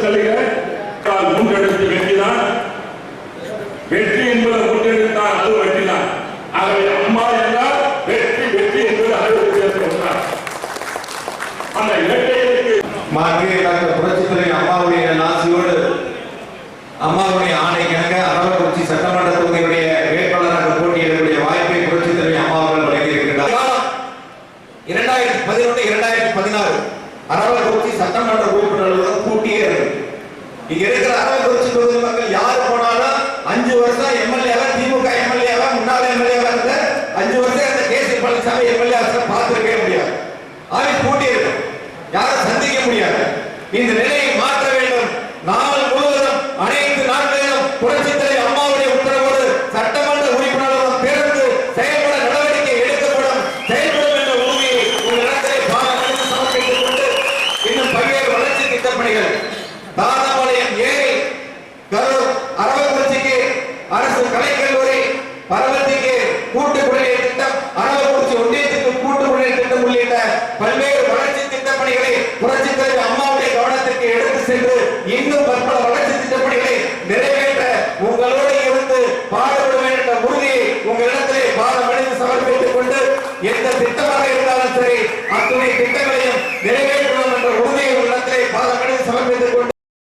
சலுகை முன்னெடுத்து வெற்றிதான். வெற்றி என்பதை முன்னெடுத்தால் அது வெற்றிதான். ஆகவே அம்மா என்றால் வெற்றி வெற்றி என்பது அறிவுறுத்தி அந்த இரட்டைகளுக்கு மாண்புமிகு டாக்டர் புரட்சித் தலைவி அம்மாவுடைய ஆசையோடு அம்மாவுடைய ஆணை கிணங்க அரவக்குறிச்சி சட்டமன்ற தொகுதியுடைய வேட்பாளராக போட்டியிடக்கூடிய வாய்ப்பை புரட்சித் தலைவி அம்மா அவர்கள் வழங்கியிருக்கிறார். 2011-2016 அரவக்குறிச்சி சட்டமன்ற உறுப்பினர்களுடன் கூட்டியே இருக்கு. இங்க இருக்கிற அரவக்குறிச்சி தொகுதி மக்கள் யாரு போனாலும் 5 வருஷம் எம்எல்ஏவா திமுக எம்எல்ஏவா முன்னாள் எம்எல்ஏவா இருந்த 5 வருஷம் அந்த கேசி பழனிசாமி எம்எல்ஏ பார்த்திருக்கவே முடியாது. ஆவின் கூட்டி இருக்கும், யாரும் சந்திக்க முடியாது. இந்த நிலையை மாற்ற வேண்டும். நாள் முழுவதும் அனைத்து நாட்களிலும் புரட்சித் தலைவி அம்மாவுடைய உத்தரவோடு சட்டமன்ற உறுப்பினர்களும் பேருந்து செயல்பட நடவடிக்கை எடுக்கப்படும், செயல்படும் என்ற உறுதியை உங்கள் இடத்திலே பாராட்டு சமர்ப்பித்துக் கொண்டு இன்னும் பல்வேறு வளர்ச்சி திட்டப்பணிகள் தாதாபாளையம் ஏரி கரூர் அரவக்குறிச்சிக்கு அரசு கலைக்கல்லூரி பரவத்திக்கு கூட்டு குடிநீர் திட்டம் அரவக்குறிச்சி ஒன்றியத்துக்கு கூட்டு குடிநீர் திட்டம் உள்ளிட்ட பல்வேறு வளர்ச்சி திட்டப்பணிகளை புரட்சி